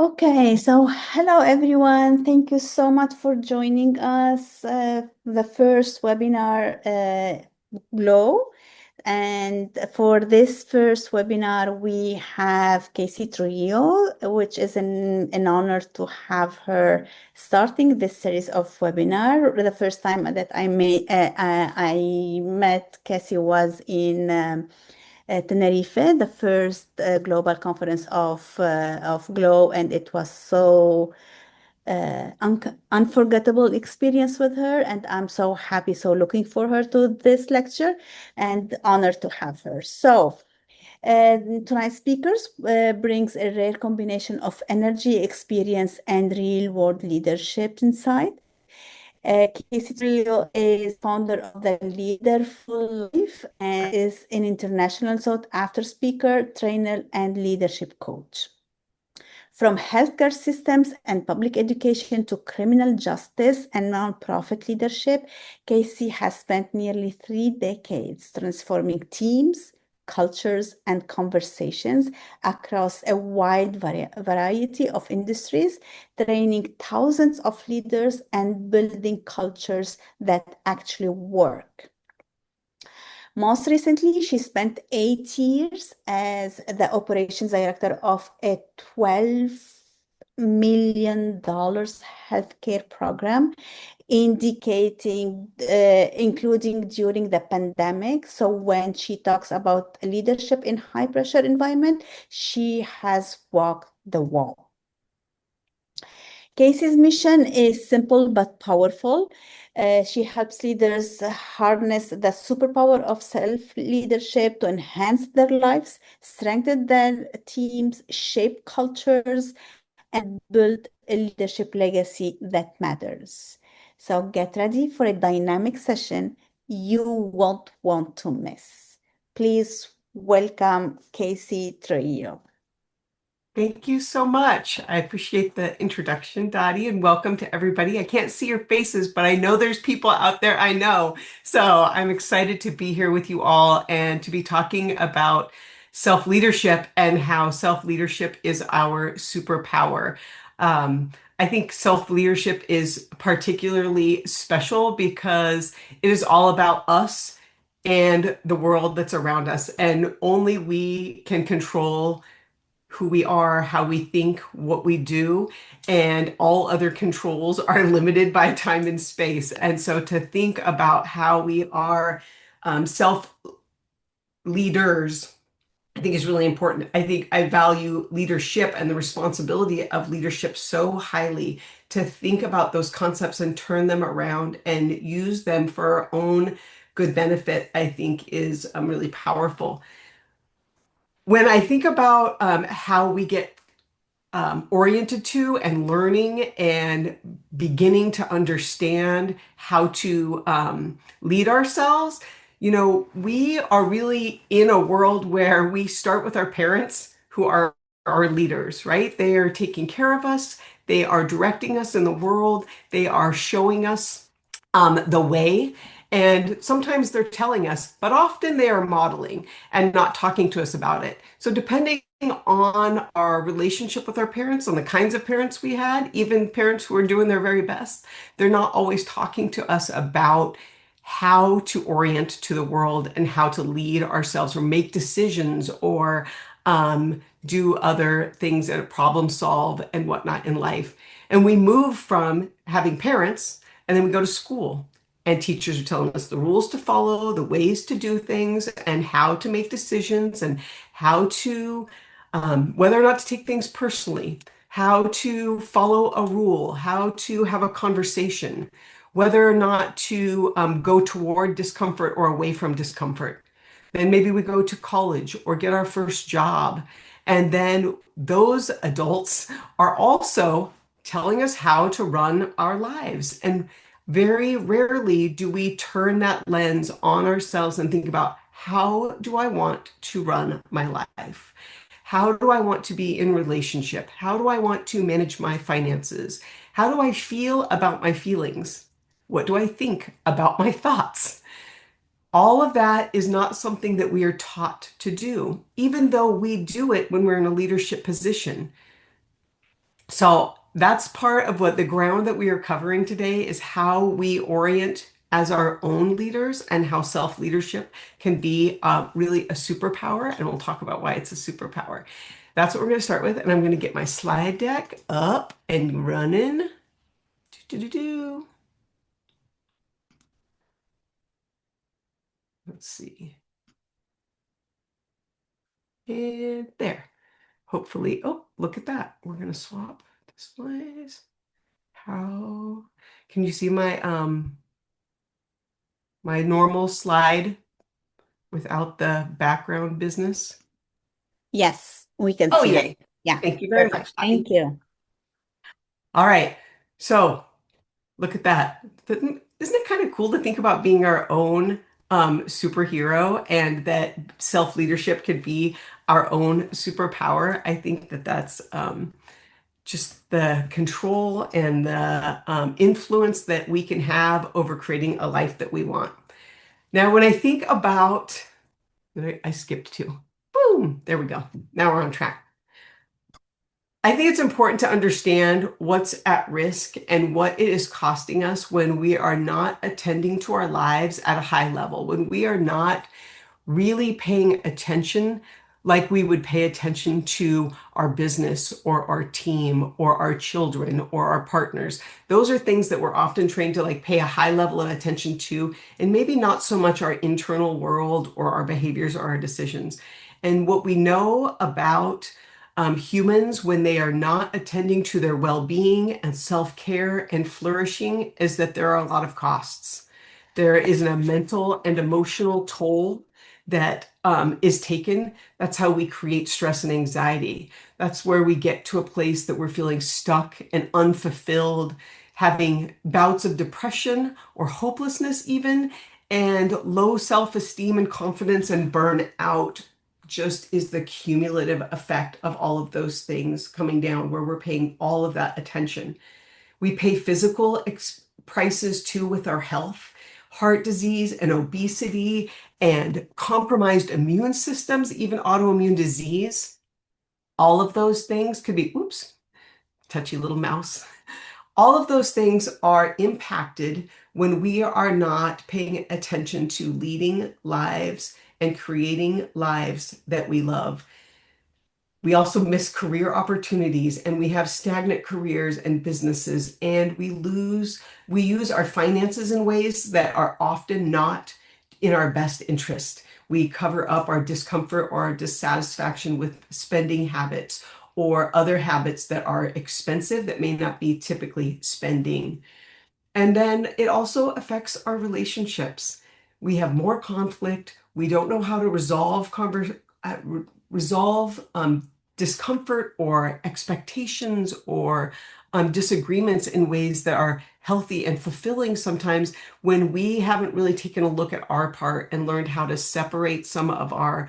Okay, so hello everyone. Thank you so much for joining us. The first webinar, Glow. And for this first webinar, we have Cassie Trujillo, which is an honor to have her starting this series of webinar. The first time that I met Cassie was in Tenerife, the first global conference of Glow, and it was so unforgettable experience with her, and I'm so happy, so looking for her to this lecture, and honored to have her. So. Tonight's speakers brings a rare combination of energy, experience, and real-world leadership insight. Casey Trio is founder of the Leaderful Life and is an international sought-after speaker, trainer, and leadership coach. From healthcare systems and public education to criminal justice and nonprofit leadership, Casey has spent nearly 3 decades transforming teams, cultures, and conversations across a wide variety of industries, training thousands of leaders and building cultures that actually work. Most recently, she spent 8 years as the operations director of a $12 million healthcare program, including during the pandemic. So when she talks about leadership in high pressure environment, she has walked the walk. Casey's mission is simple but powerful. She helps leaders harness the superpower of self-leadership to enhance their lives, strengthen their teams, shape cultures, and build a leadership legacy that matters. So get ready for a dynamic session you won't want to miss. Please welcome Casey Trujillo. Thank you so much. I appreciate the introduction, Dottie, and welcome to everybody. I can't see your faces, but I know there's people out there I know. So I'm excited to be here with you all and to be talking about self-leadership and how self-leadership is our superpower. I think self-leadership is particularly special because it is all about us and the world that's around us, and only we can control who we are, how we think, what we do, and all other controls are limited by time and space. And so to think about how we are self leaders, I think is really important. I think I value leadership and the responsibility of leadership so highly to think about those concepts and turn them around and use them for our own good benefit, I think is really powerful. When I think about how we get oriented to and learning and beginning to understand how to lead ourselves. We are really in a world where we start with our parents who are our leaders, right? They are taking care of us. They are directing us in the world. They are showing us the way. And sometimes they're telling us, but often they are modeling and not talking to us about it. So depending on our relationship with our parents, on the kinds of parents we had, even parents who are doing their very best, they're not always talking to us about how to orient to the world and how to lead ourselves or make decisions or do other things and problem solve and whatnot in life. And we move from having parents and then we go to school. And teachers are telling us the rules to follow, the ways to do things, and how to make decisions, and how to, whether or not to take things personally, how to follow a rule, how to have a conversation, whether or not to go toward discomfort or away from discomfort. Then maybe we go to college or get our first job. And then those adults are also telling us how to run our lives. And very rarely do we turn that lens on ourselves and think about, how do I want to run my life? How do I want to be in relationship? How do I want to manage my finances? How do I feel about my feelings? What do I think about my thoughts? All of that is not something that we are taught to do, even though we do it when we're in a leadership position. So that's part of what the ground that we are covering today is how we orient as our own leaders and how self-leadership can be really a superpower. And we'll talk about why it's a superpower. That's what we're going to start with. And I'm going to get my slide deck up and running. Do-do-do-do. Let's see. And there. Hopefully, oh, look at that. We're going to swap displays. How can you see my normal slide without the background business? Yes, we can Oh, see that. yay. Yeah, Thank you very perfect. much, Thank Dottie. you. All right. So look at that. Isn't it kind of cool to think about being our own superhero and that self-leadership could be our own superpower? I think that that's just the control and the influence that we can have over creating a life that we want. Now, when I think about, I skipped two. Boom, there we go. Now we're on track. I think it's important to understand what's at risk and what it is costing us when we are not attending to our lives at a high level, when we are not really paying attention like we would pay attention to our business or our team or our children or our partners. Those are things that we're often trained to like pay a high level of attention to, and maybe not so much our internal world or our behaviors or our decisions. And what we know about humans when they are not attending to their well-being and self-care and flourishing is that there are a lot of costs. There is a mental and emotional toll that is taken. That's how we create stress and anxiety. That's where we get to a place that we're feeling stuck and unfulfilled, having bouts of depression or hopelessness even, and low self-esteem and confidence and burnout just is the cumulative effect of all of those things coming down where we're paying all of that attention. We pay physical prices too with our health, heart disease and obesity and compromised immune systems, even autoimmune disease. All of those things could be, oops, touchy little mouse. All of those things are impacted when we are not paying attention to leading lives and creating lives that we love. We also miss career opportunities and we have stagnant careers and businesses, and we use our finances in ways that are often not in our best interest. We cover up our discomfort or our dissatisfaction with spending habits or other habits that are expensive that may not be typically spending. And then it also affects our relationships. We have more conflict. We don't know how to resolve discomfort or expectations or disagreements in ways that are healthy and fulfilling sometimes when we haven't really taken a look at our part and learned how to separate some of our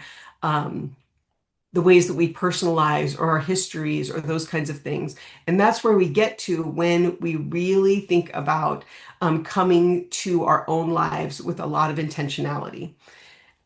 the ways that we personalize or our histories or those kinds of things. And that's where we get to when we really think about coming to our own lives with a lot of intentionality.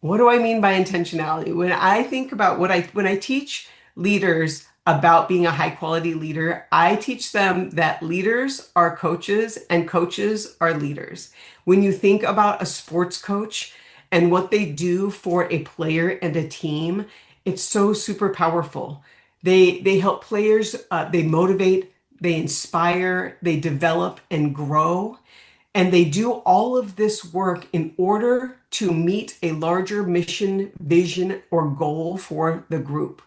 What do I mean by intentionality? When I think about when I teach leaders about being a high quality leader, I teach them that leaders are coaches and coaches are leaders. When you think about a sports coach and what they do for a player and a team, it's so super powerful. They help players, they motivate, they inspire, they develop and grow. And they do all of this work in order to meet a larger mission, vision, or goal for the group.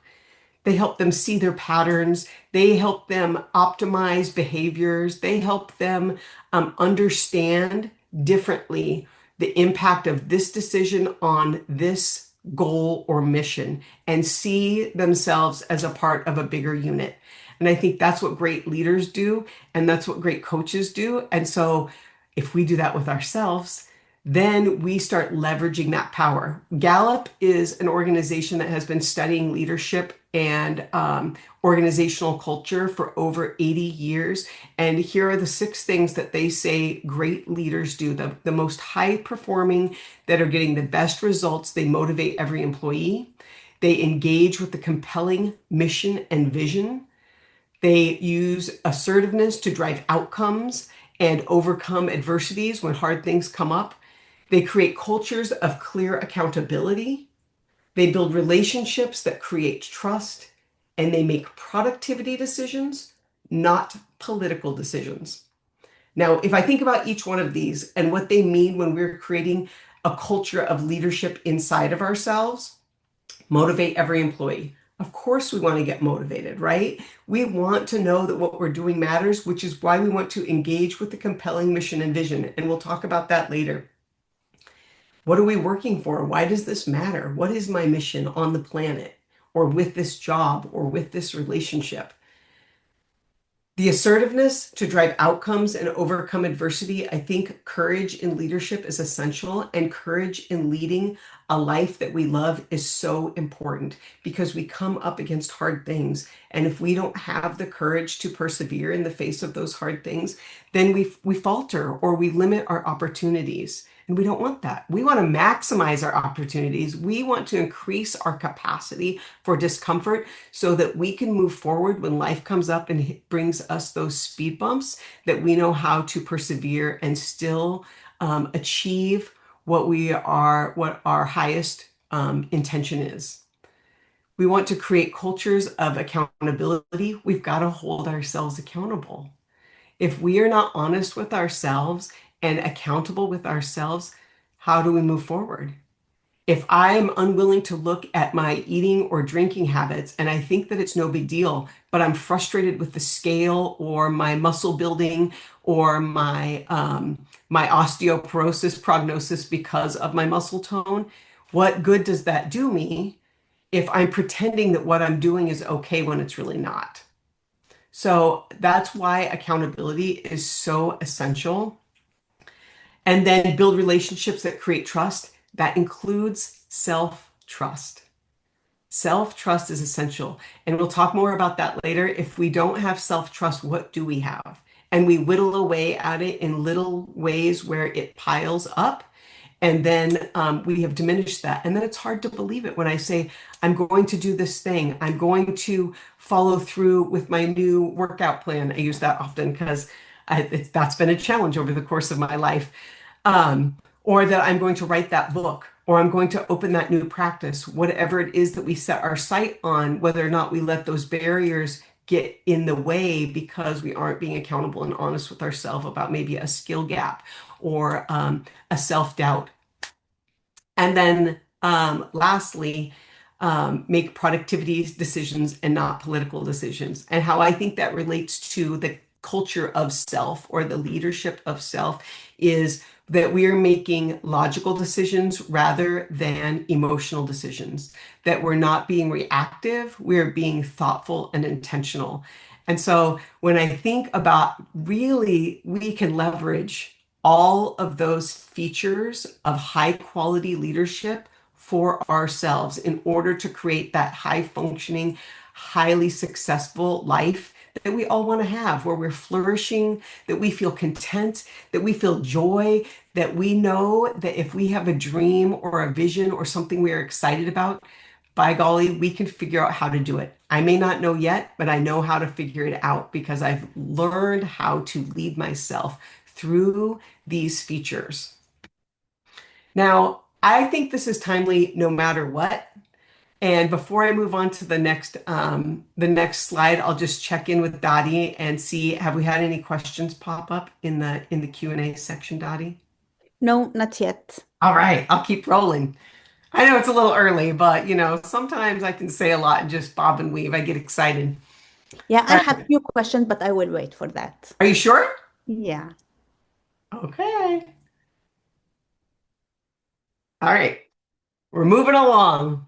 They help them see their patterns. They help them optimize behaviors. They help them understand differently the impact of this decision on this goal or mission and see themselves as a part of a bigger unit. And I think that's what great leaders do, and that's what great coaches do. And so if we do that with ourselves, then we start leveraging that power. Gallup is an organization that has been studying leadership and organizational culture for over 80 years. And here are the 6 things that they say great leaders do. The most high performing, that are getting the best results. They motivate every employee. They engage with the compelling mission and vision. They use assertiveness to drive outcomes and overcome adversities when hard things come up. They create cultures of clear accountability. They build relationships that create trust, and they make productivity decisions, not political decisions. Now, if I think about each one of these and what they mean when we're creating a culture of leadership inside of ourselves, motivate every employee. Of course, we want to get motivated, right? We want to know that what we're doing matters, which is why we want to engage with the compelling mission and vision. And we'll talk about that later. What are we working for? Why does this matter? What is my mission on the planet, or with this job, or with this relationship? The assertiveness to drive outcomes and overcome adversity. I think courage in leadership is essential, and courage in leading a life that we love is so important because we come up against hard things. And if we don't have the courage to persevere in the face of those hard things, then we falter or we limit our opportunities. And we don't want that. We want to maximize our opportunities. We want to increase our capacity for discomfort so that we can move forward when life comes up and brings us those speed bumps, that we know how to persevere and still achieve what our highest intention is. We want to create cultures of accountability. We've got to hold ourselves accountable. If we are not honest with ourselves and accountable with ourselves, how do we move forward? If I'm unwilling to look at my eating or drinking habits and I think that it's no big deal, but I'm frustrated with the scale or my muscle building or my osteoporosis prognosis because of my muscle tone, what good does that do me if I'm pretending that what I'm doing is okay when it's really not? So that's why accountability is so essential. And then build relationships that create trust. That includes self-trust. Self-trust is essential. And we'll talk more about that later. If we don't have self-trust, what do we have? And we whittle away at it in little ways where it piles up. And then we have diminished that. And then it's hard to believe it when I say, I'm going to do this thing. I'm going to follow through with my new workout plan. I use that often because that's been a challenge over the course of my life. Or that I'm going to write that book, or I'm going to open that new practice, whatever it is that we set our sight on, whether or not we let those barriers get in the way because we aren't being accountable and honest with ourselves about maybe a skill gap or a self-doubt. And then lastly, make productivity decisions and not political decisions. And how I think that relates to the culture of self or the leadership of self is that we are making logical decisions rather than emotional decisions, that we're not being reactive, we're being thoughtful and intentional. And so when I think about really, we can leverage all of those features of high quality leadership for ourselves in order to create that high functioning, highly successful life that we all want to have, where we're flourishing, that we feel content, that we feel joy, that we know that if we have a dream or a vision or something we are excited about, by golly, we can figure out how to do it. I may not know yet, but I know how to figure it out because I've learned how to lead myself through these features. Now, I think this is timely no matter what. And before I move on to the next slide, I'll just check in with Dottie and see, have we had any questions pop up in the Q&A section, Dottie? No, not yet. All right, I'll keep rolling. I know it's a little early, but sometimes I can say a lot and just bob and weave. I get excited. Yeah, I All have right. few questions, but I will wait for that. Are you sure? Yeah. Okay. All right. We're moving along.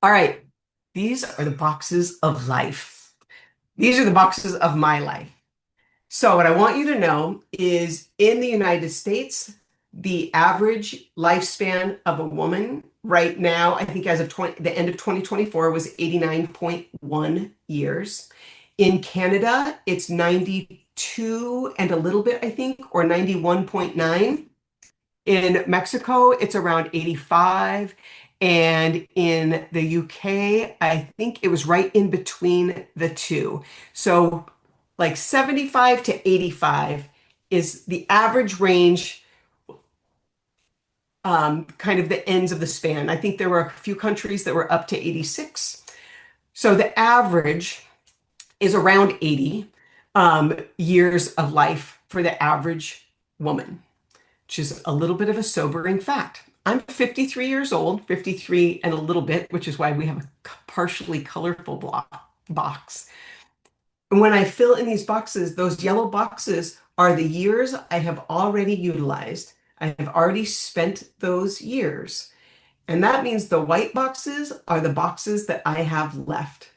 All right. These are the boxes of life. These are the boxes of my life. So what I want you to know is in the United States, the average lifespan of a woman right now, I think as of the end of 2024 was 89.1 years. In Canada, it's 92 and a little bit, I think, or 91.9. In Mexico, it's around 85. And in the UK, I think it was right in between the two. So like 75 to 85 is the average range, kind of the ends of the span. I think there were a few countries that were up to 86. So the average is around 80 years of life for the average woman, which is a little bit of a sobering fact. I'm 53 years old, 53 and a little bit, which is why we have a partially colorful box. And when I fill in these boxes, those yellow boxes are the years I have already utilized. I have already spent those years. And that means the white boxes are the boxes that I have left.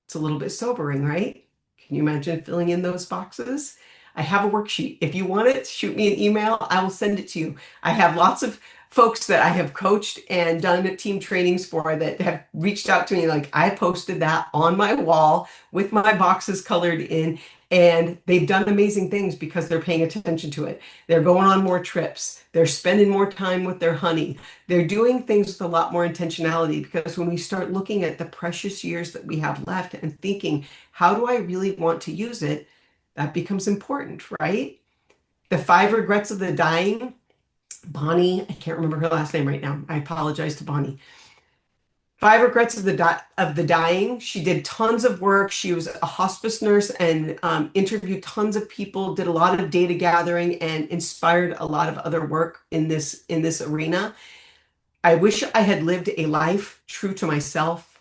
It's a little bit sobering, right? Can you imagine filling in those boxes? I have a worksheet. If you want it, shoot me an email. I will send it to you. I have lots of folks that I have coached and done team trainings for that have reached out to me like, I posted that on my wall with my boxes colored in, and they've done amazing things because they're paying attention to it. They're going on more trips. They're spending more time with their honey. They're doing things with a lot more intentionality, because when we start looking at the precious years that we have left and thinking, how do I really want to use it? That becomes important, right? The 5 regrets of the dying. Bonnie, I can't remember her last name right now. I apologize to Bonnie. 5 regrets of the dying. She did tons of work. She was a hospice nurse and interviewed tons of people, did a lot of data gathering, and inspired a lot of other work in this arena. I wish I had lived a life true to myself.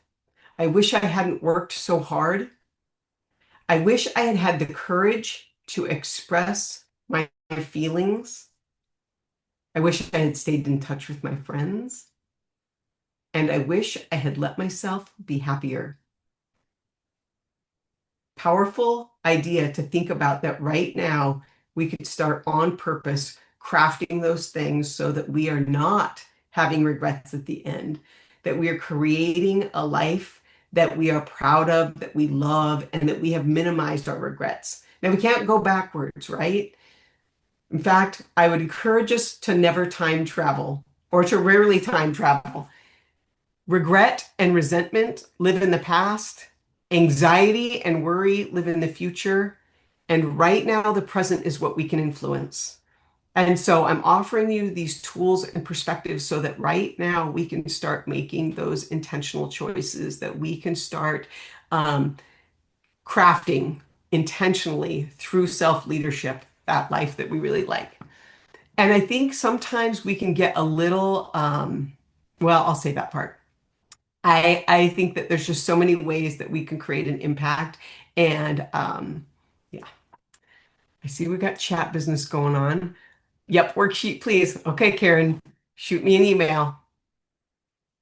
I wish I hadn't worked so hard. I wish I had had the courage to express my feelings. I wish I had stayed in touch with my friends. And I wish I had let myself be happier. Powerful idea to think about that right now. We could start on purpose crafting those things so that we are not having regrets at the end, that we are creating a life that we are proud of, that we love, and that we have minimized our regrets. Now, we can't go backwards, right? In fact, I would encourage us to never time travel, or to rarely time travel. Regret and resentment live in the past. Anxiety and worry live in the future. And right now, the present is what we can influence. And so I'm offering you these tools and perspectives so that right now we can start making those intentional choices, that we can start crafting intentionally through self-leadership, that life that we really like. And I think sometimes we can get a little, well, I'll say that part. I think that there's just so many ways that we can create an impact. And yeah, I see we got chat business going on. Yep, worksheet, please. Okay, Karen, shoot me an email.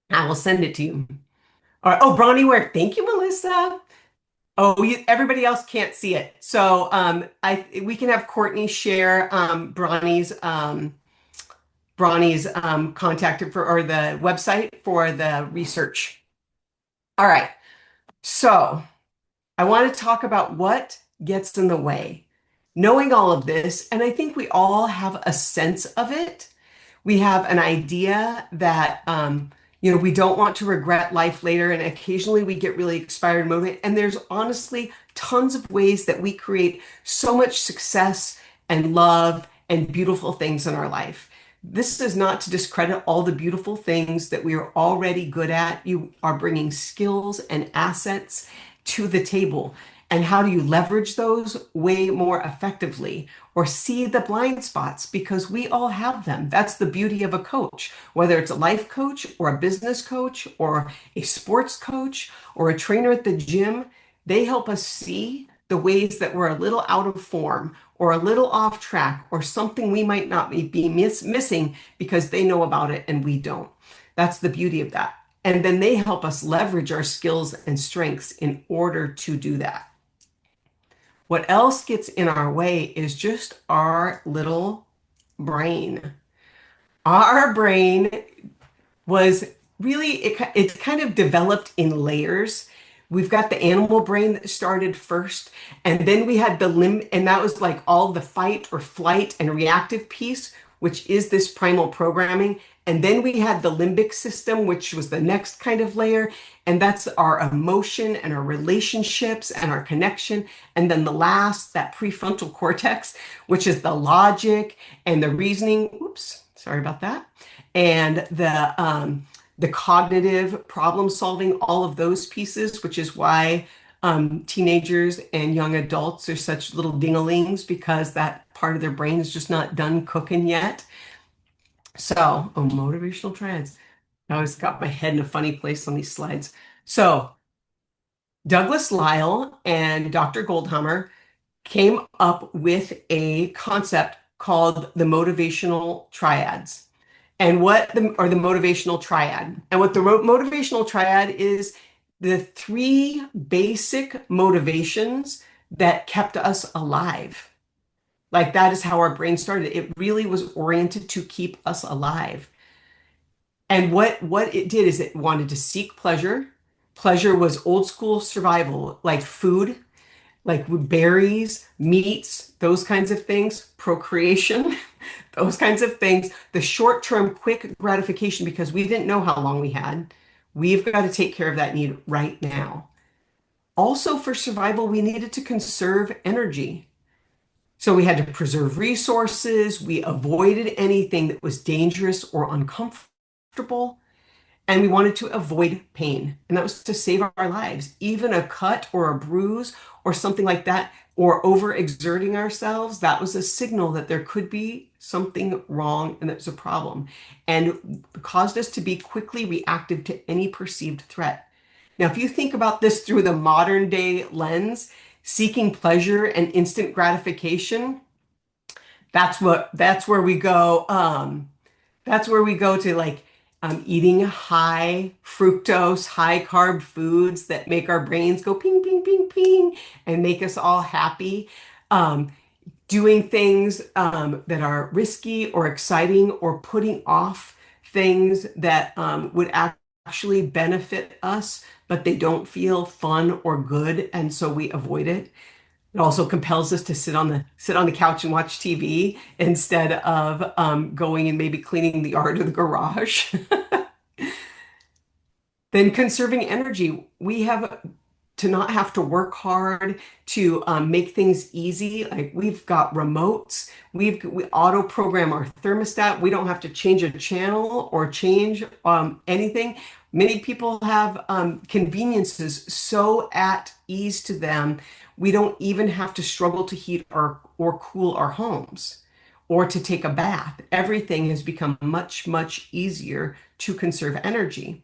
I will send it to you. All right. Oh, Bronny Ware. Thank you, Melissa. Oh, everybody else can't see it. So we can have Courtney share Bronny's contact or the website for the research. All right. So I want to talk about what gets in the way. Knowing all of this, and I think we all have a sense of it. We have an idea that we don't want to regret life later, and occasionally we get really inspired and motivated. And there's honestly tons of ways that we create so much success and love and beautiful things in our life. This is not to discredit all the beautiful things that we are already good at. You are bringing skills and assets to the table. And how do you leverage those way more effectively, or see the blind spots? Because we all have them. That's the beauty of a coach, whether it's a life coach or a business coach or a sports coach or a trainer at the gym. They help us see the ways that we're a little out of form or a little off track, or something we might not be missing because they know about it and we don't. That's the beauty of that. And then they help us leverage our skills and strengths in order to do that. What else gets in our way is just our little brain. Our brain was really, it's kind of developed in layers. We've got the animal brain that started first, and then we had the and that was like all the fight or flight and reactive piece, which is this primal programming. And then we had the limbic system, which was the next kind of layer. And that's our emotion and our relationships and our connection. And then the last, that prefrontal cortex, which is the logic and the reasoning. Oops, sorry about that. And the cognitive problem solving, all of those pieces, which is why teenagers and young adults are such little dinglings because that part of their brain is just not done cooking yet. So, oh, motivational triads. I always got my head in a funny place on these slides. So, Douglas Lyle and Dr. Goldhammer came up with a concept called the motivational triads. And or the motivational triad. And what the motivational triad is the three basic motivations that kept us alive. Like that is how our brain started. It really was oriented to keep us alive. And what it did is it wanted to seek pleasure. Pleasure was old school survival, like food, like berries, meats, those kinds of things, procreation, those kinds of things. The short-term quick gratification, because we didn't know how long we had. We've got to take care of that need right now. Also, for survival, we needed to conserve energy. So we had to preserve resources. We avoided anything that was dangerous or uncomfortable. And we wanted to avoid pain. And that was to save our lives. Even a cut or a bruise or something like that, or overexerting ourselves, that was a signal that there could be something wrong and that was a problem. And caused us to be quickly reactive to any perceived threat. Now, if you think about this through the modern day lens, seeking pleasure and instant gratification, that's where we go. That's where we go to like eating high fructose, high carb foods that make our brains go ping, ping, ping, ping, and make us all happy. Doing things that are risky or exciting, or putting off things that would actually benefit us, but they don't feel fun or good, and so we avoid it. It also compels us to sit on the couch and watch TV instead of going and maybe cleaning the yard or the garage. Then conserving energy. We have to not have to work hard to make things easy. Like we've got remotes, we auto program our thermostat. We don't have to change a channel or change anything. Many people have conveniences so at ease to them. We don't even have to struggle to heat or cool our homes or to take a bath. Everything has become much, much easier to conserve energy.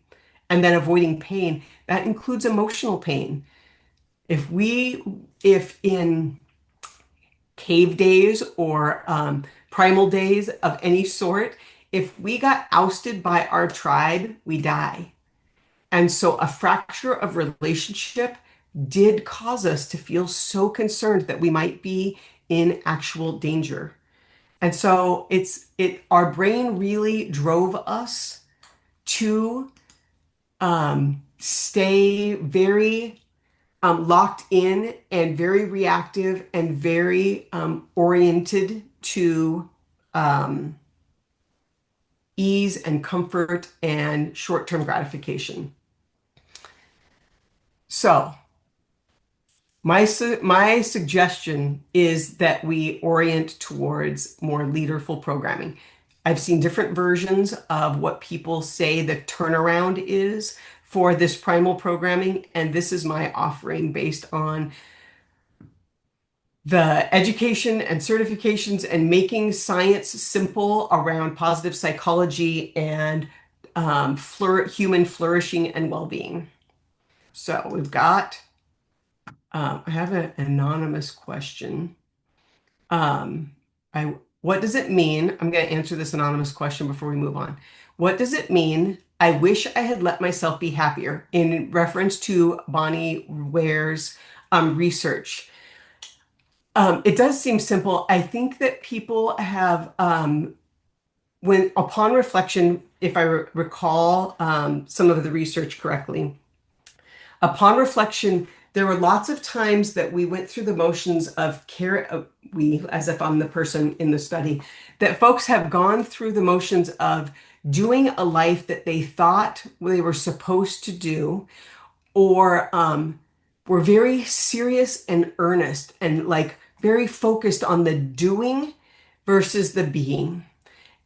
And then avoiding pain, that includes emotional pain. If in cave days or primal days of any sort, if we got ousted by our tribe, we die. And so a fracture of relationship did cause us to feel so concerned that we might be in actual danger. And so our brain really drove us to stay very locked in and very reactive and very oriented to ease and comfort and short-term gratification. So my suggestion is that we orient towards more leaderful programming. I've seen different versions of what people say the turnaround is for this primal programming, and this is my offering based on the education and certifications and making science simple around positive psychology and human flourishing and well-being. So we've got, I have an anonymous question. What does it mean? I'm going to answer this anonymous question before we move on. What does it mean? I wish I had let myself be happier, in reference to Bonnie Ware's research. It does seem simple. I think that people have, when upon reflection, if I recall some of the research correctly, upon reflection, there were lots of times that we went through the motions of care. We, as if I'm the person in the study, that folks have gone through the motions of doing a life that they thought they were supposed to do, or were very serious and earnest and like very focused on the doing versus the being,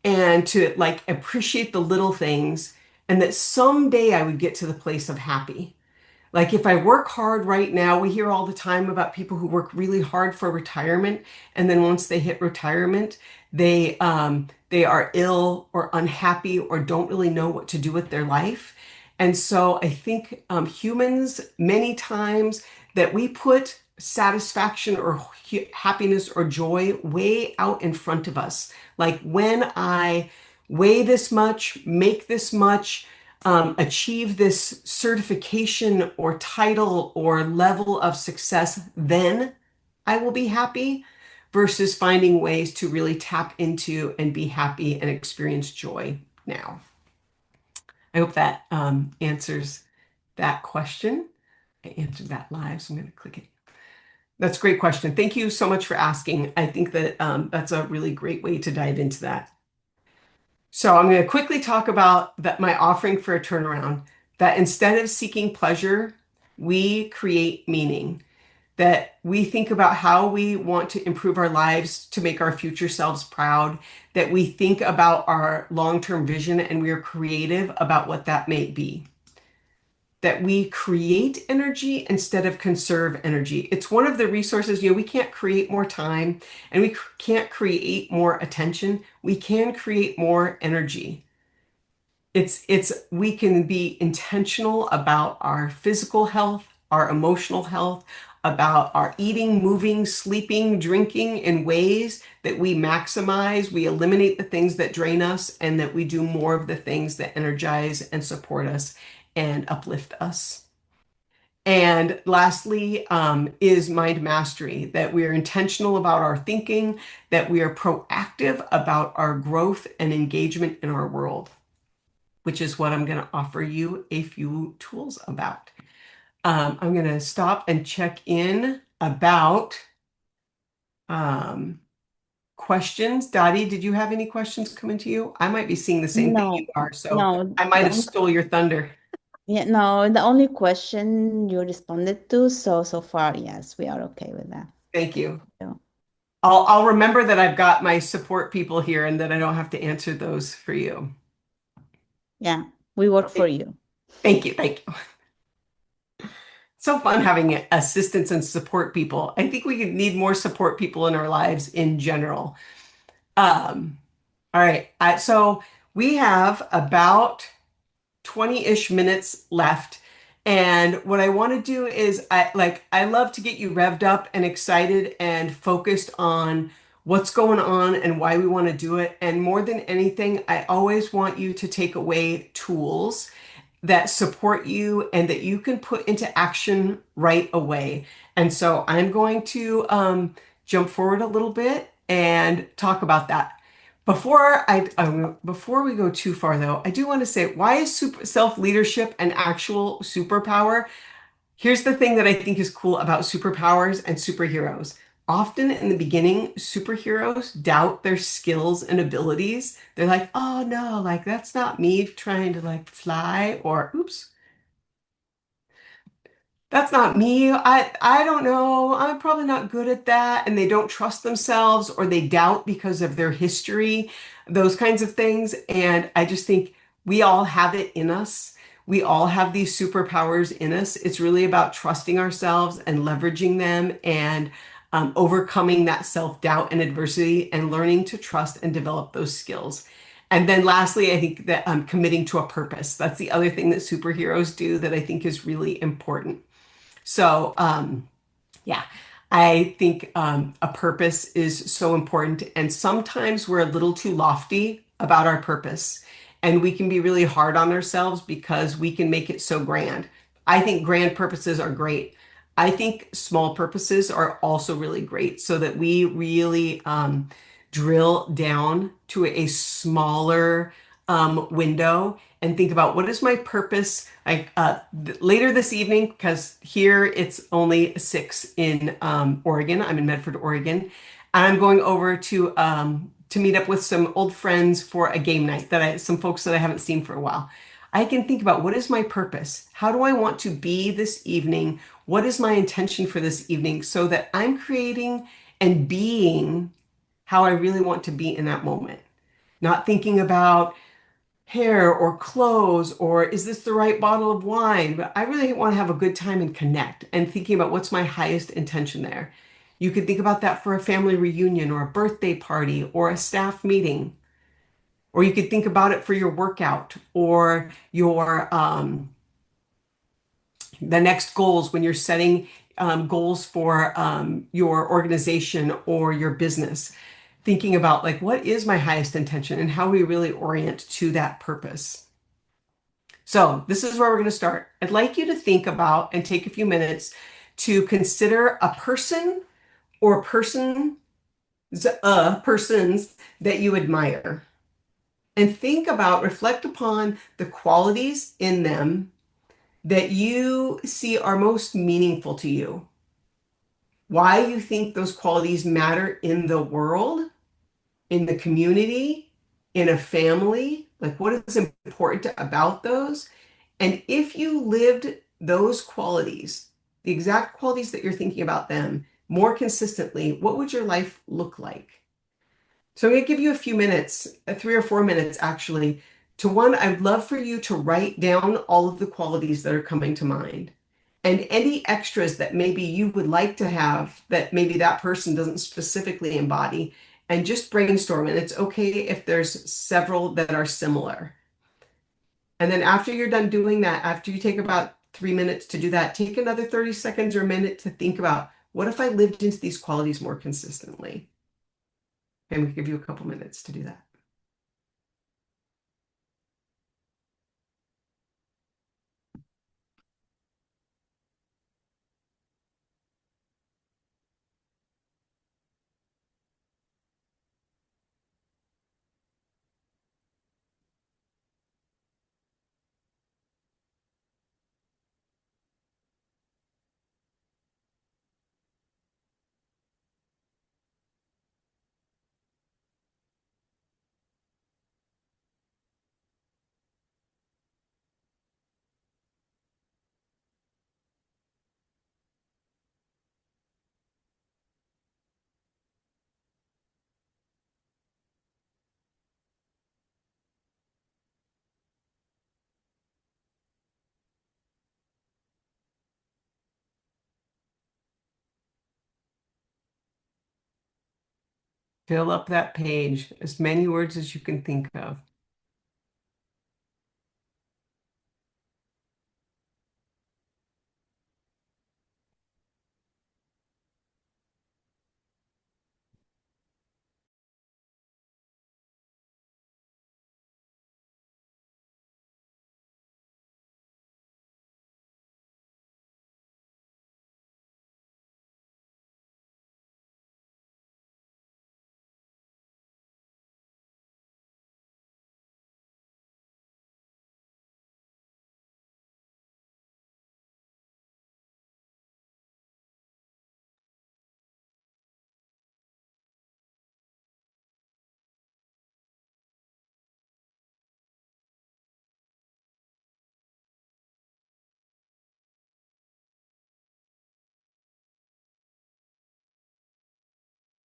and to like appreciate the little things, and that someday I would get to the place of happy. Like if I work hard right now, we hear all the time about people who work really hard for retirement, and then once they hit retirement, they are ill or unhappy or don't really know what to do with their life. And so I think humans many times that we put satisfaction or happiness or joy way out in front of us. Like when I weigh this much, make this much, achieve this certification or title or level of success, then I will be happy, versus finding ways to really tap into and be happy and experience joy now. I hope that answers that question. I answered that live, so I'm going to click it. That's a great question. Thank you so much for asking. I think that that's a really great way to dive into that. So I'm going to quickly talk about that my offering for a turnaround, that instead of seeking pleasure, we create meaning, that we think about how we want to improve our lives to make our future selves proud, that we think about our long-term vision and we are creative about what that may be, that we create energy instead of conserve energy. It's one of the resources, we can't create more time and we can't create more attention. We can create more energy. We can be intentional about our physical health, our emotional health, about our eating, moving, sleeping, drinking in ways that we maximize, we eliminate the things that drain us, and that we do more of the things that energize and support us and uplift us. And lastly, is mind mastery, that we are intentional about our thinking, that we are proactive about our growth and engagement in our world, which is what I'm going to offer you a few tools about. I'm going to stop and check in about questions. Dottie, did you have any questions coming to you? I might be seeing the same thing you No, are, so no, I might have stole your thunder. no, the only question you responded to, so far, yes, we are okay with that. Thank you. So, I'll remember that I've got my support people here and that I don't have to answer those for you. yeah, we work for you. Thank you. Thank you. So fun having assistants and support people. I think we need more support people in our lives in general. All right. So we have about 20-ish minutes left. And what I want to do is I love to get you revved up and excited and focused on what's going on and why we want to do it. And more than anything, I always want you to take away tools that support you and that you can put into action right away. And so I'm going to jump forward a little bit and talk about that. Before we go too far, though, I do want to say, why is self-leadership an actual superpower? Here's the thing that I think is cool about superpowers and superheroes. Often in the beginning, superheroes doubt their skills and abilities. They're like, oh no, like that's not me trying to like fly, or oops, that's not me. I don't know. I'm probably not good at that. And they don't trust themselves, or they doubt because of their history, those kinds of things. And I just think we all have it in us. We all have these superpowers in us. It's really about trusting ourselves and leveraging them, and overcoming that self-doubt and adversity and learning to trust and develop those skills. And then lastly, I think that committing to a purpose. That's the other thing that superheroes do that I think is really important. So, yeah, I think a purpose is so important. And sometimes we're a little too lofty about our purpose. And we can be really hard on ourselves because we can make it so grand. I think grand purposes are great. I think small purposes are also really great, so that we really drill down to a smaller window and think about, what is my purpose like later this evening, because here it's only 6 in Oregon. I'm in Medford, Oregon, and I'm going over to to meet up with some old friends for a game night some folks that I haven't seen for a while. I can think about what is my purpose? How do I want to be this evening? What is my intention for this evening so that I'm creating and being how I really want to be in that moment? Not thinking about hair or clothes or is this the right bottle of wine? But I really want to have a good time and connect and thinking about what's my highest intention there. You could think about that for a family reunion or a birthday party or a staff meeting. Or you could think about it for your workout or your the next goals when you're setting goals for your organization or your business. Thinking about like what is my highest intention and how we really orient to that purpose. So this is where we're going to start. I'd like you to think about and take a few minutes to consider a person or persons that you admire. And think about, reflect upon the qualities in them that you see are most meaningful to you. Why you think those qualities matter in the world, in the community, in a family. Like what is important about those? And if you lived those qualities, the exact qualities that you're thinking about them more consistently, what would your life look like? So I'm going to give you a few minutes, 3 or 4 minutes actually, to one, I'd love for you to write down all of the qualities that are coming to mind and any extras that maybe you would like to have that maybe that person doesn't specifically embody and just brainstorm. And it's okay if there's several that are similar. And then after you're done doing that, after you take about 3 minutes to do that, take another 30 seconds or a minute to think about what if I lived into these qualities more consistently? And we give you a couple minutes to do that. Fill up that page, as many words as you can think of.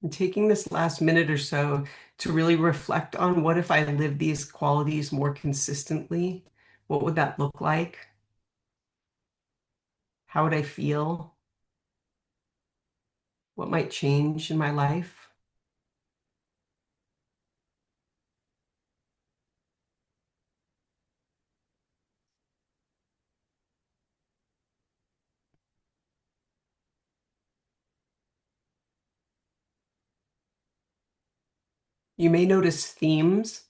And taking this last minute or so to really reflect on what if I lived these qualities more consistently? What would that look like? How would I feel? What might change in my life? You may notice themes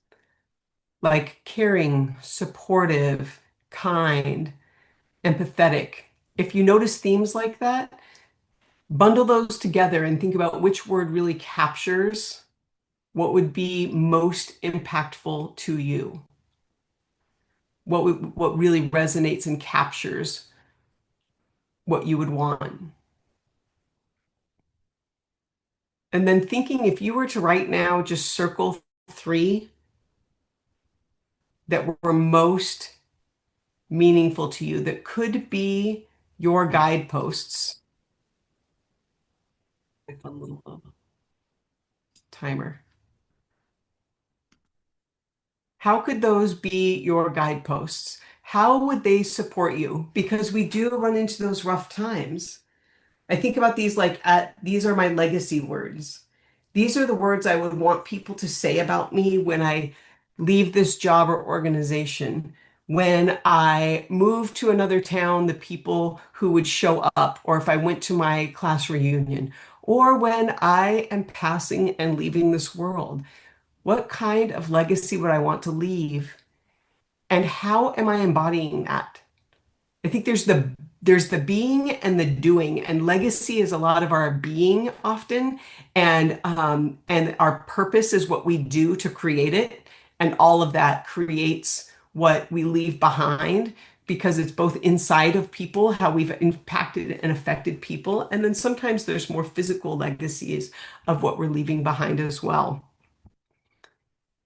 like caring, supportive, kind, empathetic. If you notice themes like that, bundle those together and think about which word really captures what would be most impactful to you. What really resonates and captures what you would want. And then thinking if you were to right now just circle three that were most meaningful to you, that could be your guideposts. My fun little timer. How could those be your guideposts? How would they support you? Because we do run into those rough times. I think about these like these are my legacy words. These are the words I would want people to say about me when I leave this job or organization. When I move to another town, the people who would show up, or if I went to my class reunion, or when I am passing and leaving this world. What kind of legacy would I want to leave? And how am I embodying that? I think there's the being and the doing, and legacy is a lot of our being often, and our purpose is what we do to create it, and all of that creates what we leave behind because it's both inside of people, how we've impacted and affected people, and then sometimes there's more physical legacies of what we're leaving behind as well.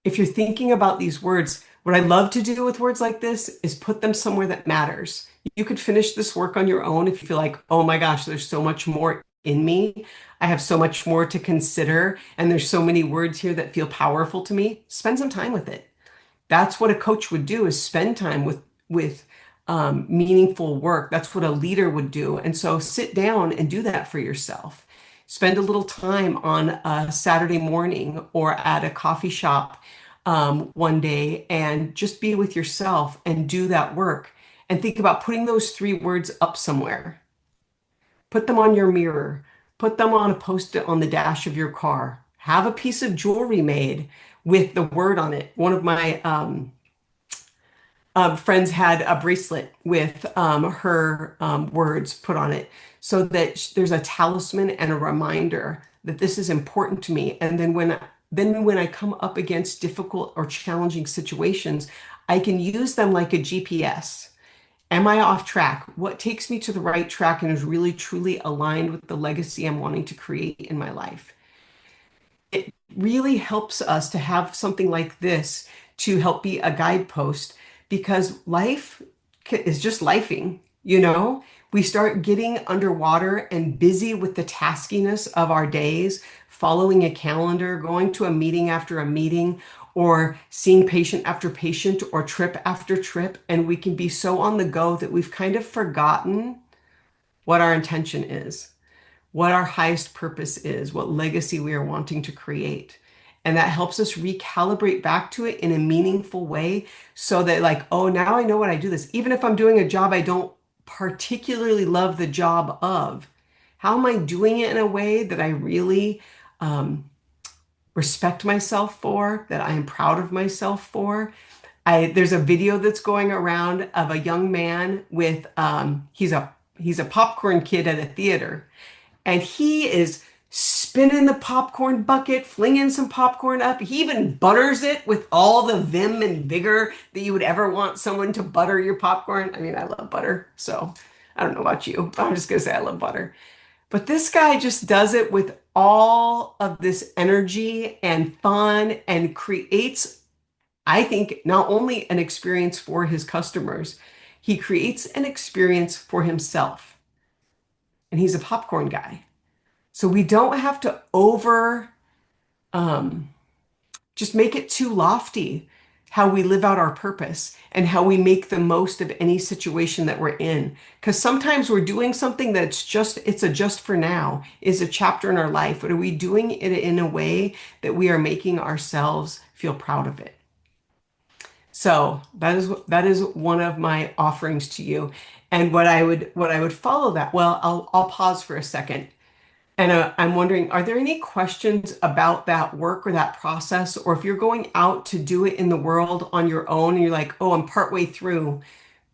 If you're thinking about these words, what I love to do with words like this is put them somewhere that matters. You could finish this work on your own if you feel like, oh my gosh, there's so much more in me. I have so much more to consider, and there's so many words here that feel powerful to me. Spend some time with it. That's what a coach would do is spend time with meaningful work. That's what a leader would do. And so sit down and do that for yourself. Spend a little time on a Saturday morning or at a coffee shop one day and just be with yourself and do that work. And think about putting those three words up somewhere. Put them on your mirror. Put them on a post-it on the dash of your car. Have a piece of jewelry made with the word on it. One of my friends had a bracelet with her words put on it so that there's a talisman and a reminder that this is important to me. And then when I come up against difficult or challenging situations, I can use them like a GPS. Am I off track? What takes me to the right track and is really truly aligned with the legacy I'm wanting to create in my life? It really helps us to have something like this to help be a guidepost because life is just lifing, you know? We start getting underwater and busy with the taskiness of our days, following a calendar, going to a meeting after a meeting, or seeing patient after patient or trip after trip. And we can be so on the go that we've kind of forgotten what our intention is, what our highest purpose is, what legacy we are wanting to create. And that helps us recalibrate back to it in a meaningful way so that, like, oh, now I know what I do this. Even if I'm doing a job I don't particularly love the job of, how am I doing it in a way that I really respect myself for, that I am proud of myself for? There's a video that's going around of a young man with he's a popcorn kid at a theater, and he is spinning the popcorn bucket, flinging some popcorn up. He even butters it with all the vim and vigor that you would ever want someone to butter your popcorn. I mean, I love butter, so I don't know about you, but I'm just gonna say I love butter. But this guy just does it with all of this energy and fun and creates, I think, not only an experience for his customers, he creates an experience for himself. And he's a popcorn guy. So we don't have to um, just make it too lofty how we live out our purpose and how we make the most of any situation that we're in. Because sometimes we're doing something it's a just for now, is a chapter in our life. But are we doing it in a way that we are making ourselves feel proud of it? So that is one of my offerings to you. And what I would follow that. Well, I'll pause for a second. And I'm wondering, are there any questions about that work or that process? Or if you're going out to do it in the world on your own and you're like, oh, I'm partway through,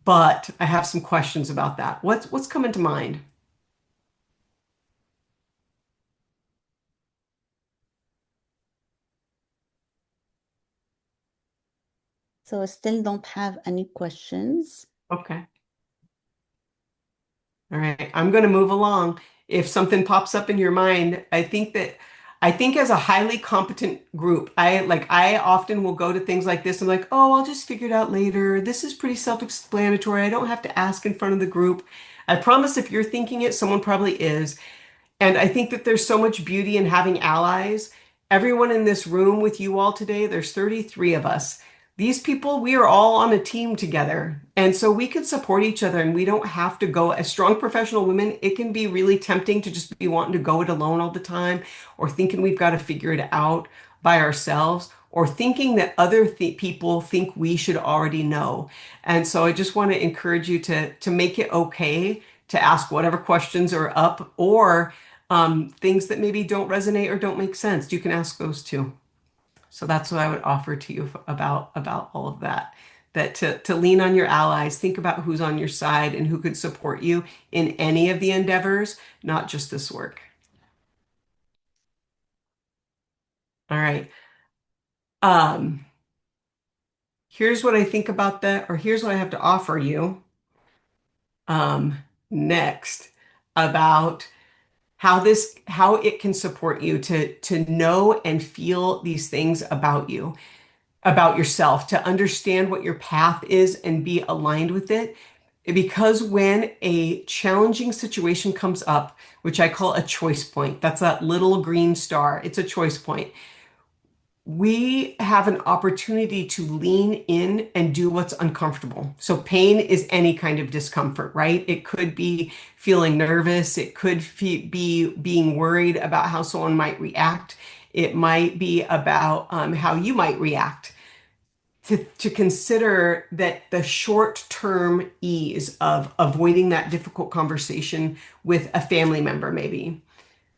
but I have some questions about that. What's coming to mind? So I still don't have any questions. Okay. All right. I'm going to move along. If something pops up in your mind, I think that I think as a highly competent group, I often will go to things like this. I'm like, oh, I'll just figure it out later. This is pretty self-explanatory. I don't have to ask in front of the group. I promise if you're thinking it, someone probably is. And I think that there's so much beauty in having allies. Everyone in this room with you all today, there's 33 of us. These people, we are all on a team together. And so we can support each other and we don't have to go as strong professional women. It can be really tempting to just be wanting to go it alone all the time or thinking we've got to figure it out by ourselves or thinking that other people think we should already know. And so I just want to encourage you to make it okay to ask whatever questions are up or things that maybe don't resonate or don't make sense. You can ask those too. So that's what I would offer to you about all of that. That to lean on your allies, think about who's on your side and who could support you in any of the endeavors, not just this work. All right. Um, Here's what I think about that, or here's what I have to offer you um, next about how it can support you to know and feel these things about you, about yourself, to understand what your path is and be aligned with it. Because when a challenging situation comes up, which I call a choice point, that's that little green star, it's a choice point. We have an opportunity to lean in and do what's uncomfortable. So pain is any kind of discomfort, right? It could be feeling nervous. It could be being worried about how someone might react. It might be about how you might react. To consider that the short-term ease of avoiding that difficult conversation with a family member, maybe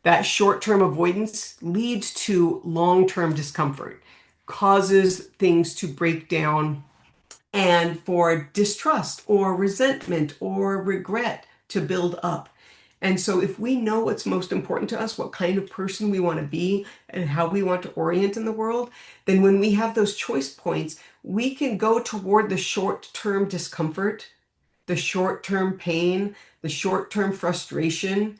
that short-term avoidance leads to long-term discomfort, causes things to break down, and for distrust or resentment or regret to build up. And so, if we know what's most important to us, what kind of person we want to be, and how we want to orient in the world, then when we have those choice points, we can go toward the short-term discomfort, the short-term pain, the short-term frustration,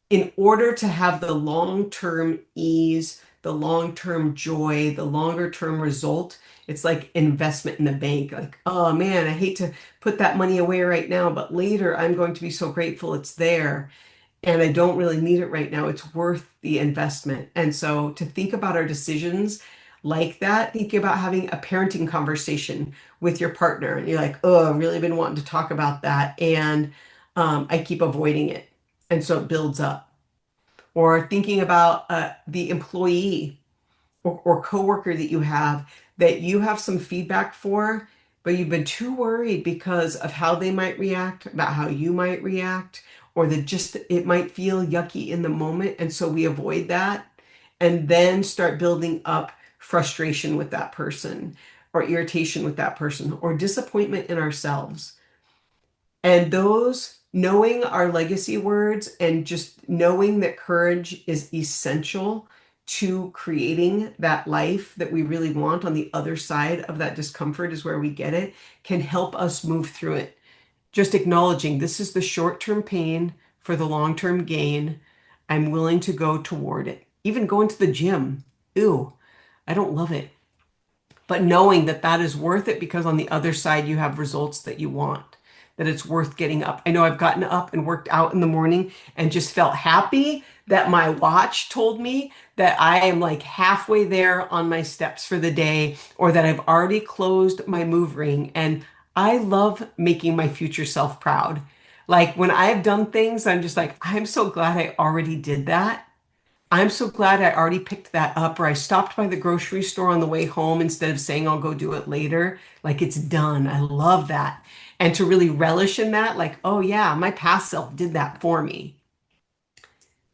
in order to have the long-term ease, the long-term joy, the longer-term result. It's like investment in the bank. Like, oh man, I hate to put that money away right now, but later I'm going to be so grateful it's there. And I don't really need it right now. It's worth the investment. And so to think about our decisions like that, thinking about having a parenting conversation with your partner, and you're like, oh, I've really been wanting to talk about that. And I keep avoiding it. And so it builds up. Or thinking about the employee or coworker that you have some feedback for, but you've been too worried because of how they might react, about how you might react, or that just it might feel yucky in the moment. And so we avoid that and then start building up frustration with that person or irritation with that person or disappointment in ourselves. And those knowing our legacy words and just knowing that courage is essential to creating that life that we really want on the other side of that discomfort is where we get it, can help us move through it. Just acknowledging this is the short-term pain for the long-term gain. I'm willing to go toward it. Even going to the gym. Ew, I don't love it. But knowing that that is worth it because on the other side you have results that you want, that it's worth getting up. I know I've gotten up and worked out in the morning and just felt happy that my watch told me that I am like halfway there on my steps for the day or that I've already closed my move ring. And I love making my future self proud. Like when I've done things, I'm just like, I'm so glad I already did that. I'm so glad I already picked that up, or I stopped by the grocery store on the way home instead of saying I'll go do it later. Like it's done. I love that. And to really relish in that, like, oh yeah, my past self did that for me.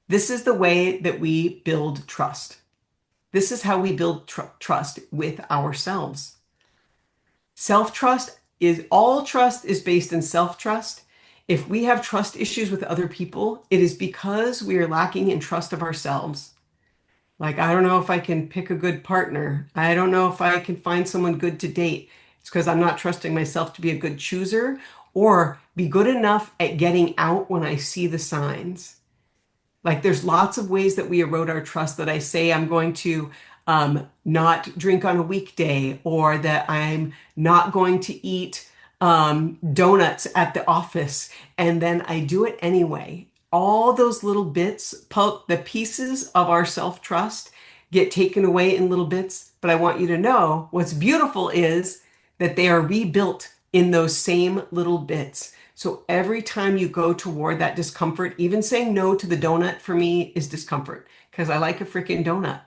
This is the way that we build trust. This is how we build trust with ourselves. All trust is based in self-trust. If we have trust issues with other people, it is because we are lacking in trust of ourselves. Like, I don't know if I can pick a good partner. I don't know if I can find someone good to date. It's because I'm not trusting myself to be a good chooser or be good enough at getting out when I see the signs. Like there's lots of ways that we erode our trust that I say I'm going to not drink on a weekday or that I'm not going to eat donuts at the office. And then I do it anyway. All those little bits, the pieces of our self-trust get taken away in little bits. But I want you to know what's beautiful is that they are rebuilt in those same little bits. So every time you go toward that discomfort, even saying no to the donut for me is discomfort because I like a freaking donut.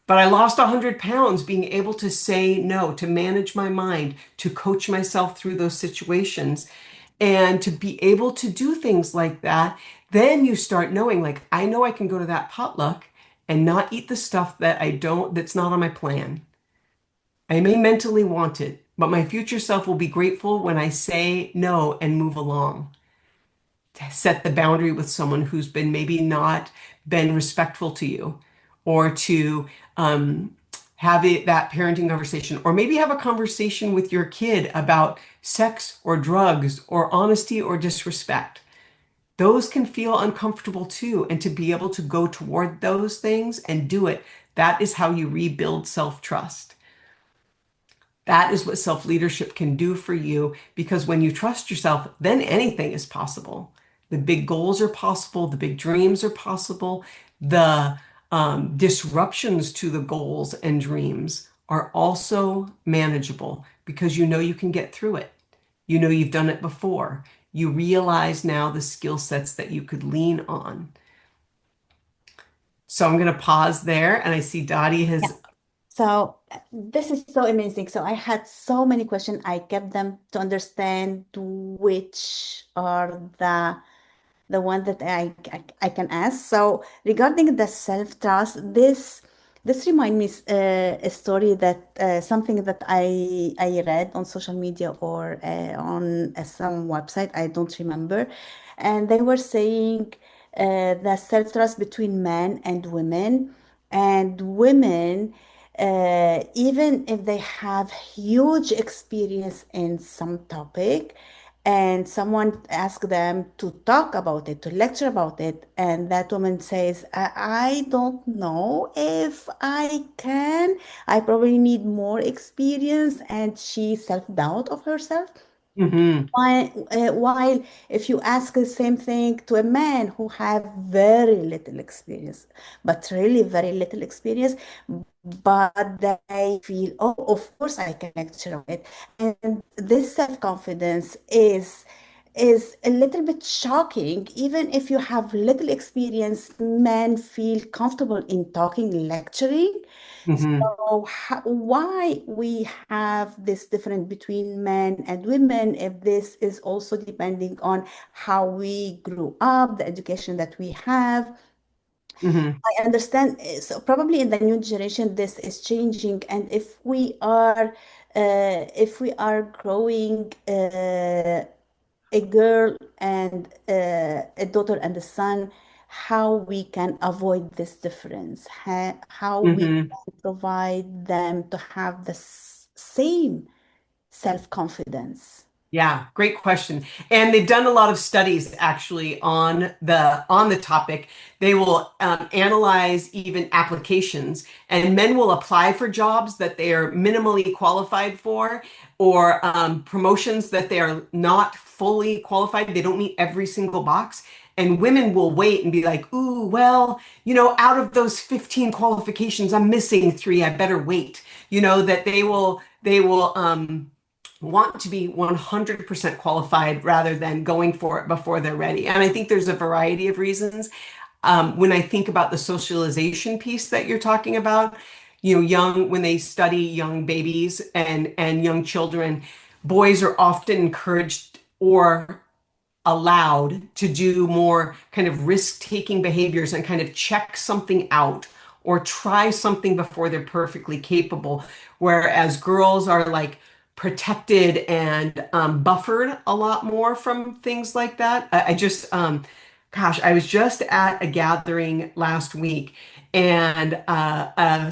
But I lost 100 pounds being able to say no, to manage my mind, to coach myself through those situations, and to be able to do things like that. Then you start knowing, like, I know I can go to that potluck and not eat the stuff that that's not on my plan. I may mentally want it, but my future self will be grateful when I say no and move along. To set the boundary with someone who's been maybe not been respectful to you, or to have that parenting conversation, or maybe have a conversation with your kid about sex or drugs or honesty or disrespect. Those can feel uncomfortable too. And to be able to go toward those things and do it, that is how you rebuild self-trust. That is what self-leadership can do for you, because when you trust yourself, then anything is possible. The big goals are possible, the big dreams are possible, the disruptions to the goals and dreams are also manageable because you know you can get through it. You know you've done it before. You realize now the skill sets that you could lean on. So I'm going to pause there, and I see Dottie Yeah. has. So this is so amazing. So I had so many questions. I kept them to understand which are the one that I can ask. So regarding the self-trust, this remind me a story that something that I read on social media or on some website. I don't remember, and they were saying the self-trust between men and women. Even if they have huge experience in some topic, and someone asks them to talk about it, to lecture about it, and that woman says, I don't know if I can. I probably need more experience, and she self-doubt of herself. Mhm, While if you ask the same thing to a man who have very little experience, but really very little experience, but they feel, oh, of course I can lecture on it. And this self-confidence is a little bit shocking. Even if you have little experience, men feel comfortable in talking, lecturing. mhm. So why we have this difference between men and women, if this is also depending on how we grew up, the education that we have. Mhm, I understand. So probably in the new generation, this is changing. And if we are growing a girl and a daughter and a son, how we can avoid this difference, how we mhm. can provide them to have the same self-confidence. Yeah, great question. And they've done a lot of studies actually on the topic. They will analyze even applications, and men will apply for jobs that they are minimally qualified for, or promotions that they are not fully qualified. They don't meet every single box. And women will wait and be like, "Ooh, well, out of those 15 qualifications, I'm missing three. I better wait." That they will want to be 100% qualified rather than going for it before they're ready. And I think there's a variety of reasons. When I think about the socialization piece that you're talking about, when they study young babies and young children, boys are often encouraged or allowed to do more kind of risk-taking behaviors and kind of check something out or try something before they're perfectly capable. Whereas girls are like protected and buffered a lot more from things like that. I just Gosh, I was just at a gathering last week and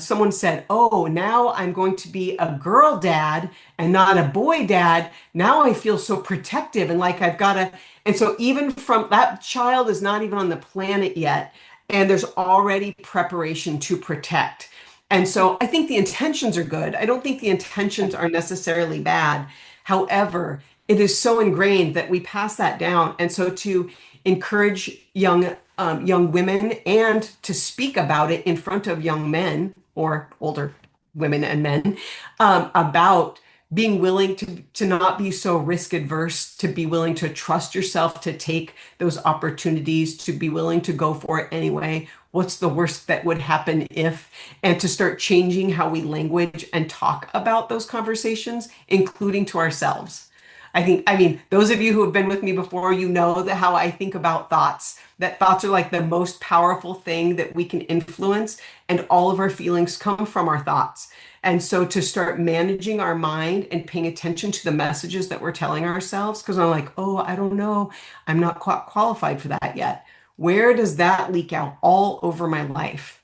someone said, "Oh, now I'm going to be a girl dad and not a boy dad. Now I feel so protective and like I've got to." And so, even from that child is not even on the planet yet, and there's already preparation to protect. And so, I think the intentions are good. I don't think the intentions are necessarily bad. However, it is so ingrained that we pass that down. And so, to encourage young women and to speak about it in front of young men or older women and men about being willing to not be so risk adverse, to be willing to trust yourself, to take those opportunities, to be willing to go for it anyway. What's the worst that would happen if, and to start changing how we language and talk about those conversations, including to ourselves. I mean, those of you who have been with me before, you know that how I think about thoughts, that thoughts are like the most powerful thing that we can influence, and all of our feelings come from our thoughts. And so to start managing our mind and paying attention to the messages that we're telling ourselves, because I'm like, oh, I don't know, I'm not qualified for that yet. Where does that leak out all over my life?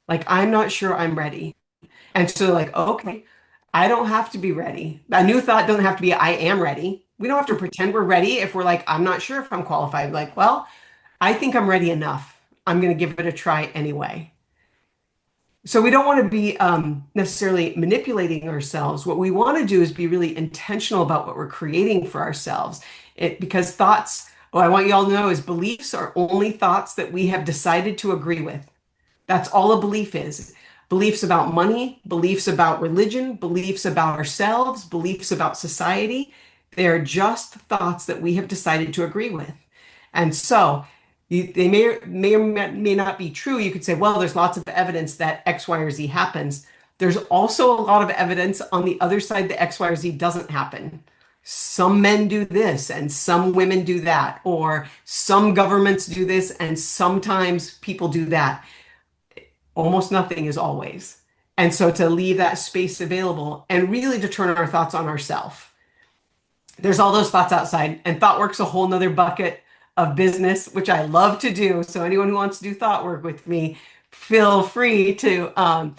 Like, I'm not sure I'm ready. And so, like, okay, I don't have to be ready. A new thought doesn't have to be, I am ready. We don't have to pretend we're ready if we're like, I'm not sure if I'm qualified. Like, well, I think I'm ready enough. I'm going to give it a try anyway. So we don't want to be necessarily manipulating ourselves. What we want to do is be really intentional about what we're creating for ourselves. Because thoughts, what I want you all to know is beliefs are only thoughts that we have decided to agree with. That's all a belief is. Beliefs about money, beliefs about religion, beliefs about ourselves, beliefs about society. They are just thoughts that we have decided to agree with. And so they may or may not be true. You could say, well, there's lots of evidence that X, Y, or Z happens. There's also a lot of evidence on the other side that X, Y, or Z doesn't happen. Some men do this and some women do that, or some governments do this and sometimes people do that. Almost nothing is always. And so to leave that space available and really to turn our thoughts on ourselves. There's all those thoughts outside, and thought work's a whole nother bucket of business, which I love to do. So anyone who wants to do thought work with me, feel free to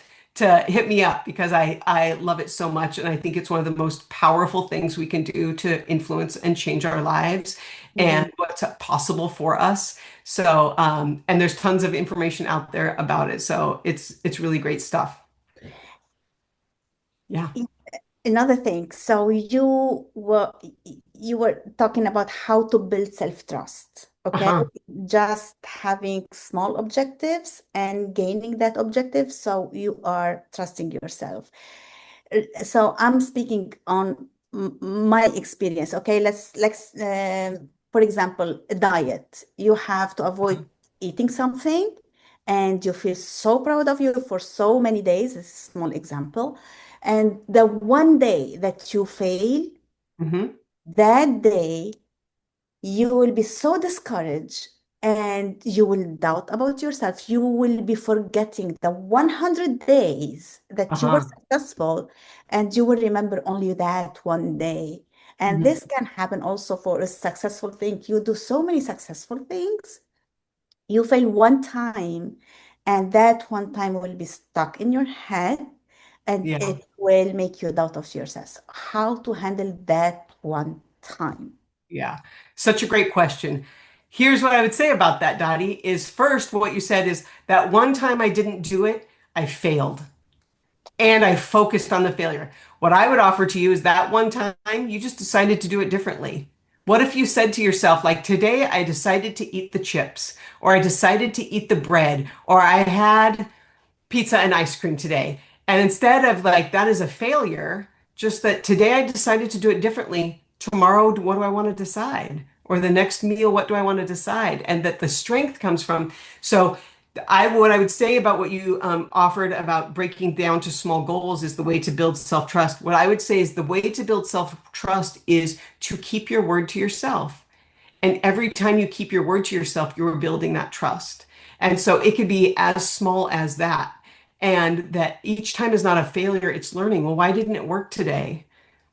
hit me up because I love it so much. And I think it's one of the most powerful things we can do to influence and change our lives Mhm. and what's possible for us. So, and there's tons of information out there about it. So it's really great stuff. Yeah. Another thing, so you were talking about how to build self-trust, okay? Uh-huh. Just having small objectives and gaining that objective, so you are trusting yourself. So I'm speaking on my experience, okay? For example, a diet. You have to avoid eating something, and you feel so proud of you for so many days. This is a small example. And the one day that you fail, Hmm. that day you will be so discouraged and you will doubt about yourself. You will be forgetting the 100 days that you were Uh-huh. successful, and you will remember only that one day. And Mhm. this can happen also for a successful thing. You do so many successful things, you fail one time, and that one time will be stuck in your head, and Yeah. it will make you doubt of yourself. How to handle that one time? Yeah, such a great question. Here's what I would say about that, Dottie, is first, what you said is that one time I didn't do it, I failed and I focused on the failure. What I would offer to you is that one time you just decided to do it differently. What if you said to yourself, like, today I decided to eat the chips, or I decided to eat the bread, or I had pizza and ice cream today. And instead of like, that is a failure, just that today I decided to do it differently. Tomorrow, what do I want to decide? Or the next meal, what do I want to decide? And that the strength comes from. So, what I would say about what you offered about breaking down to small goals is the way to build self-trust. What I would say is the way to build self-trust is to keep your word to yourself. And every time you keep your word to yourself, you're building that trust. And so it could be as small as that. And that each time is not a failure, it's learning. Well, why didn't it work today?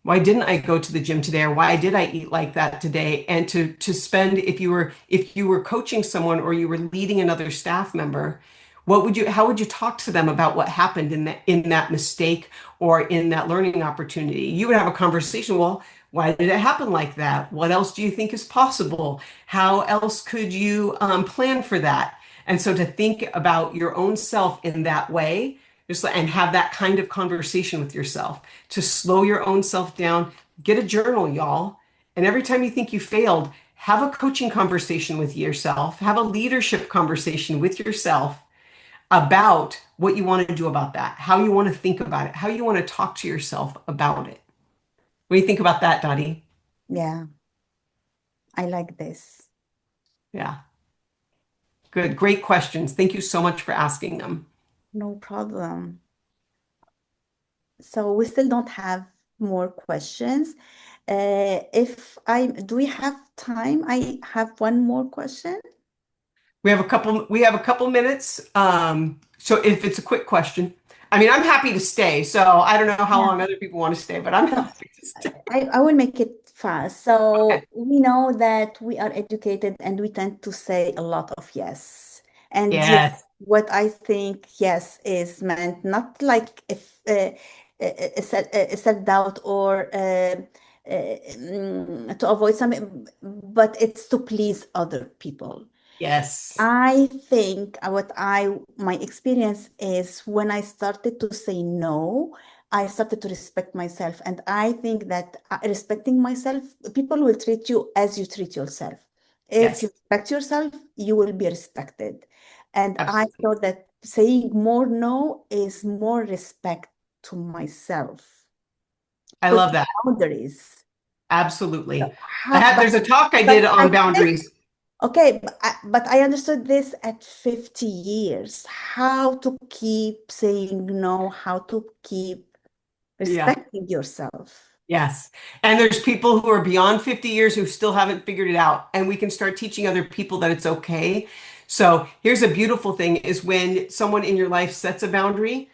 Why didn't I go to the gym today? Or why did I eat like that today? And to spend, if you were coaching someone or you were leading another staff member, how would you talk to them about what happened in that mistake or in that learning opportunity? You would have a conversation. Well, why did it happen like that? What else do you think is possible? How else could you plan for that? And so to think about your own self in that way, and have that kind of conversation with yourself, to slow your own self down, get a journal, y'all. And every time you think you failed, have a coaching conversation with yourself, have a leadership conversation with yourself about what you want to do about that, how you want to think about it, how you want to talk to yourself about it. What do you think about that, Dottie? Yeah, I like this. Yeah, good. Great questions. Thank you so much for asking them. No problem. So we still don't have more questions. If I do we have time? I have one more question. We have a couple minutes. So if it's a quick question, I mean, I'm happy to stay. So I don't know how long Yeah. other people want to stay, but I'm No, happy to stay. I will make it fast. Okay. So we know that we are educated and we tend to say a lot of yes. And yes, Yes. what I think yes is meant not like if a self-doubt or to avoid something, but it's to please other people. Yes. I think my experience is when I started to say no, I started to respect myself. And I think that respecting myself, people will treat you as you treat yourself. If you Yes. respect yourself, you will be respected. And I Absolutely. thought that saying more no is more respect to myself, I love putting that. boundaries. Absolutely. But There's a talk I but did I on think boundaries. okay, but I understood this at 50 years. How to keep saying no, how to keep Yeah. respecting yourself. Yes. And there's people who are beyond 50 years who still haven't figured it out. And we can start teaching other people that it's okay. So here's a beautiful thing is when someone in your life sets a boundary,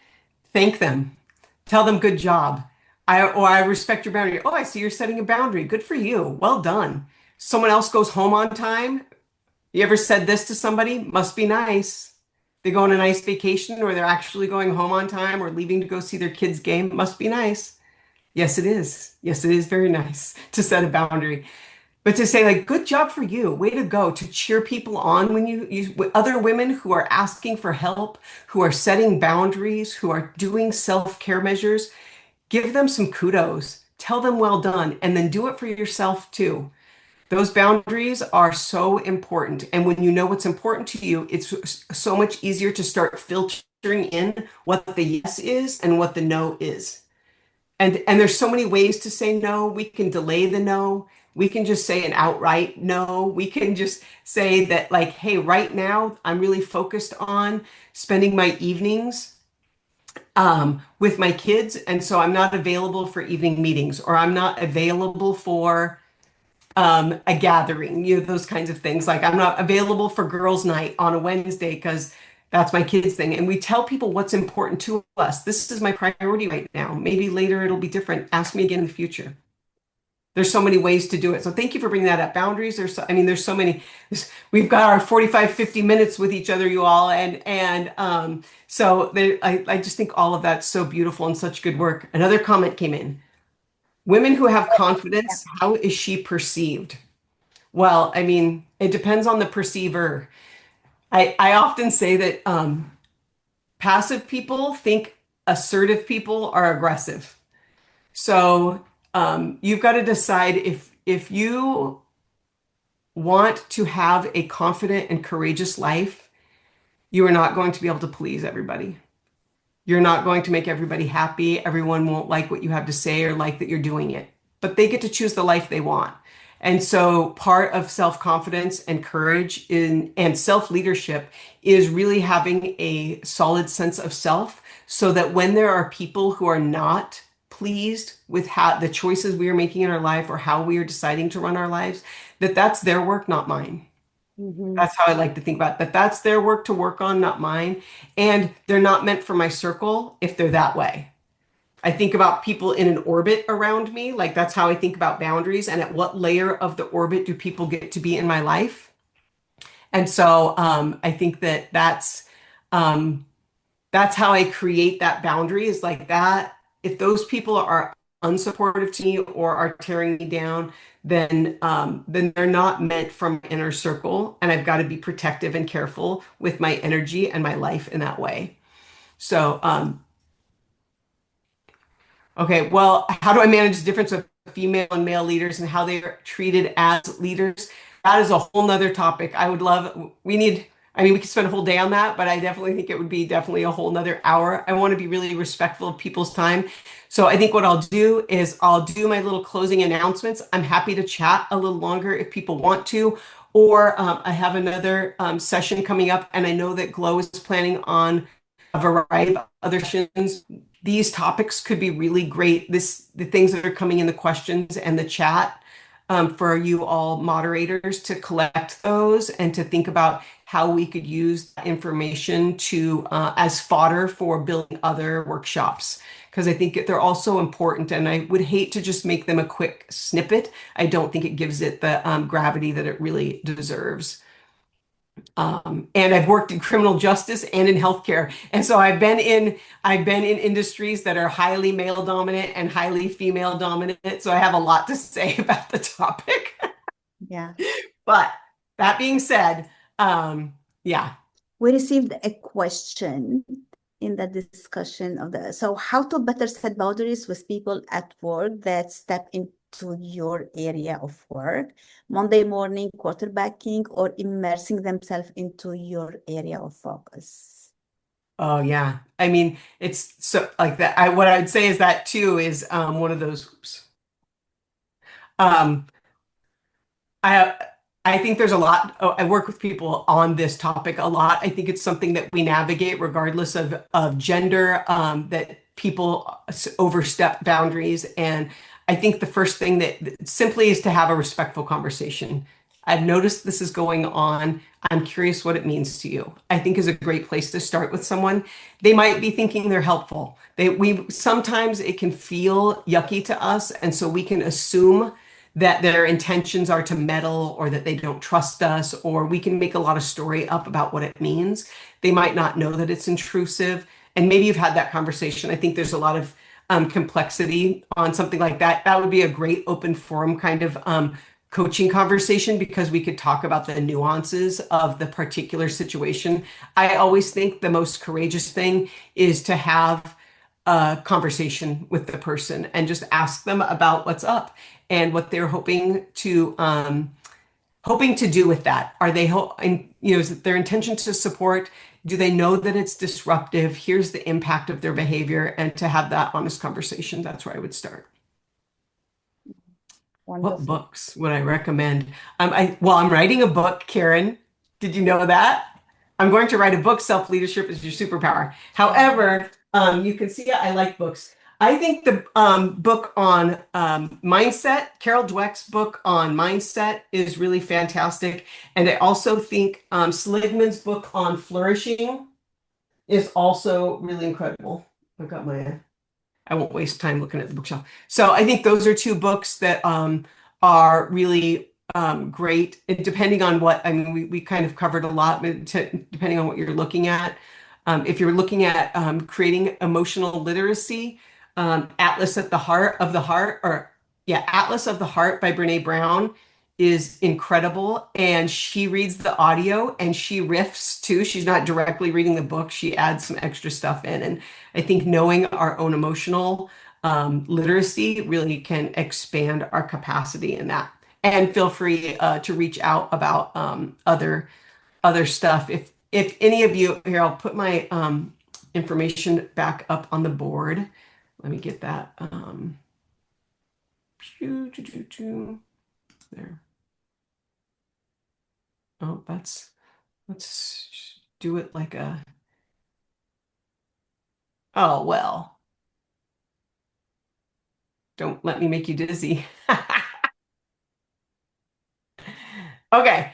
thank them. Tell them good job. I respect your boundary. Oh, I see you're setting a boundary. Good for you. Well done. Someone else goes home on time. You ever said this to somebody? Must be nice. They go on a nice vacation or they're actually going home on time or leaving to go see their kids' game. Must be nice. Yes, it is. Yes, it is very nice to set a boundary. But to say like, good job for you, way to go, to cheer people on when with other women who are asking for help, who are setting boundaries, who are doing self-care measures, give them some kudos. Tell them well done, and then do it for yourself too. Those boundaries are so important. And when you know what's important to you, it's so much easier to start filtering in what the yes is and what the no is. And there's so many ways to say no. We can delay the no. We can just say an outright no. We can just say that, like, hey, right now I'm really focused on spending my evenings with my kids, and so I'm not available for evening meetings, or I'm not available for a gathering, those kinds of things. Like I'm not available for girls' night on a Wednesday because that's my kids' thing. And we tell people what's important to us. This is my priority right now. Maybe later it'll be different. Ask me again in the future. There's so many ways to do it. So thank you for bringing that up. Boundaries are so, I mean, there's so many. We've got our 45, 50 minutes with each other, you all. I just think all of that's so beautiful and such good work. Another comment came in. Women who have Yeah. confidence, how is she perceived? Well, I mean, it depends on the perceiver. I often say that passive people think assertive people are aggressive. So you've got to decide if you want to have a confident and courageous life, you are not going to be able to please everybody. You're not going to make everybody happy. Everyone won't like what you have to say or like that you're doing it, but they get to choose the life they want. And so part of self-confidence and courage and self-leadership is really having a solid sense of self so that when there are people who are not pleased with how the choices we are making in our life or how we are deciding to run our lives, that's their work, not mine. Mhm. That's how I like to think about it, that that's their work to work on, not mine. And they're not meant for my circle if they're that way. I think about people in an orbit around me. Like that's how I think about boundaries and at what layer of the orbit do people get to be in my life. And so I think that um, that's how I create that boundary is like that. If those people are unsupportive to me or are tearing me down, then they're not meant from my inner circle, and I've got to be protective and careful with my energy and my life in that way. So, okay, well, how do I manage the difference of female and male leaders and how they are treated as leaders? That is a whole nother topic. I would love, we need, I mean, we could spend a whole day on that, but I definitely think it would be definitely a whole nother hour. I want to be really respectful of people's time. So I think what I'll do is I'll do my little closing announcements. I'm happy to chat a little longer if people want to, or I have another session coming up, and I know that Glow is planning on a variety of other sessions. These topics could be really great. The things that are coming in the questions and the chat for you all moderators to collect those and to think about how we could use that information to as fodder for building other workshops. Because I think they're also important, and I would hate to just make them a quick snippet. I don't think it gives it the gravity that it really deserves. And I've worked in criminal justice and in healthcare. And so I've been in industries that are highly male dominant and highly female dominant. So I have a lot to say about the topic. Yeah. But that being said, yeah. We received a question in the discussion of so how to better set boundaries with people at work that step into your area of work, Monday morning quarterbacking or immersing themselves into your area of focus. Oh yeah. I mean, it's so like that. What I would say is that too is one of those. Oops. Um, I I think there's a lot. Oh, I work with people on this topic a lot. I think it's something that we navigate regardless of gender, that people overstep boundaries. And I think the first thing that simply is to have a respectful conversation. I've noticed this is going on. I'm curious what it means to you. I think is a great place to start with someone. They might be thinking they're helpful. We sometimes it can feel yucky to us, and so we can assume that their intentions are to meddle or that they don't trust us, or we can make a lot of story up about what it means. They might not know that it's intrusive. And maybe you've had that conversation. I think there's a lot of complexity on something like that. That would be a great open forum kind of coaching conversation because we could talk about the nuances of the particular situation. I always think the most courageous thing is to have a conversation with the person and just ask them about what's up and what they're hoping to do with that. Are they and is it their intention to support? Do they know that it's disruptive? Here's the impact of their behavior, and to have that honest conversation. That's where I would start. What Wonderful. books would I recommend? I'm writing a book, Karen. Did you know that? I'm going to write a book, Self-Leadership is Your Superpower. However, you can see I like books. I think the book on mindset, Carol Dweck's book on mindset is really fantastic. And I also think Seligman's book on flourishing is also really incredible. I won't waste time looking at the bookshelf. So I think those are two books that are really great. And depending on what, I mean, we kind of covered a lot, but depending on what you're looking at. If you're looking at creating emotional literacy, Atlas of the Heart, or yeah, Atlas of the Heart by Brene Brown is incredible. And she reads the audio and she riffs too. She's not directly reading the book. She adds some extra stuff in. And I think knowing our own emotional literacy really can expand our capacity in that. And feel free to reach out about other stuff. If any of you here, I'll put my information back up on the board. Let me get that. There. Oh, let's do it like a. Oh well. Don't let me make you dizzy. Okay.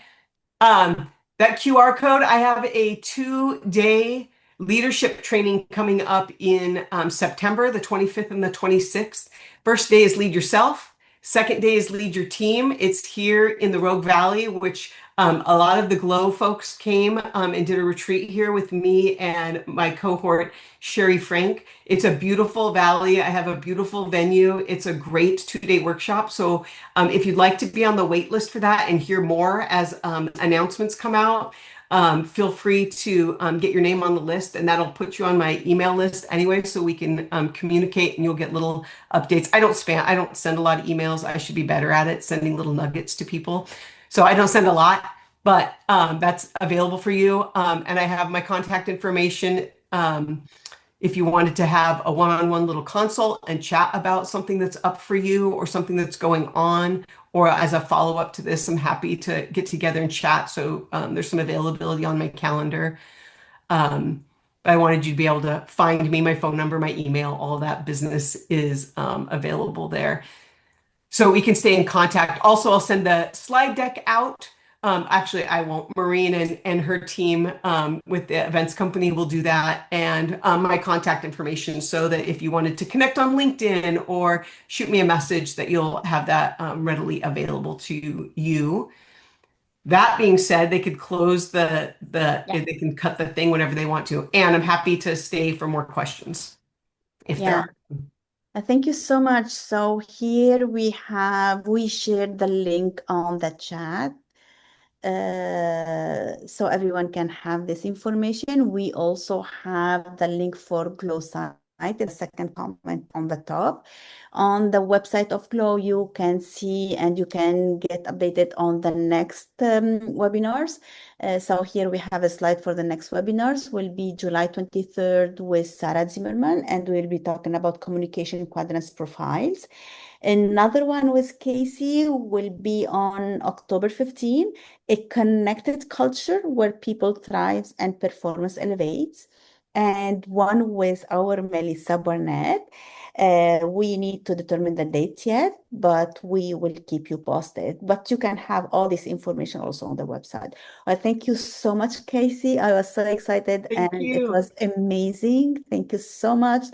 That QR code, I have a 2-day leadership training coming up in September, the 25th and the 26th. First day is Lead Yourself. Second day is Lead Your Team. It's here in the Rogue Valley, which a lot of the Glow folks came and did a retreat here with me and my cohort, Sherry Frank. It's a beautiful valley. I have a beautiful venue. It's a great 2-day workshop. So if you'd like to be on the wait list for that and hear more as announcements come out, feel free to get your name on the list, and that'll put you on my email list anyway, so we can communicate and you'll get little updates. I don't spam, I don't send a lot of emails. I should be better at it, sending little nuggets to people. So I don't send a lot, but that's available for you. And I have my contact information. If you wanted to have a one-on-one little consult and chat about something that's up for you or something that's going on, or as a follow-up to this, I'm happy to get together and chat. So there's some availability on my calendar. But I wanted you to be able to find me, my phone number, my email, all that business is available there. So we can stay in contact. Also, I'll send the slide deck out. Actually, I won't. Maureen and her team with the events company will do that, and my contact information, so that if you wanted to connect on LinkedIn or shoot me a message, that you'll have that readily available to you. That being said, they could close Yeah. they can cut the thing whenever they want to, and I'm happy to stay for more questions if there Yeah. are. Thank you so much. So here we shared the link on the chat. So everyone can have this information. We also have the link for Glow site in the second comment on the top. On the website of Glow, you can see and you can get updated on the next webinars. So here we have a slide for the next webinars. Will be July 23rd with Sarah Zimmerman, and we'll be talking about communication quadrants profiles. Another one with Casey will be on October 15, a connected culture where people thrives and performance elevates. And one with our Melissa Barnett. We need to determine the date yet, but we will keep you posted. But you can have all this information also on the website. Well, thank you so much, Casey. I was so excited Thank and it you. was amazing. Thank you so much.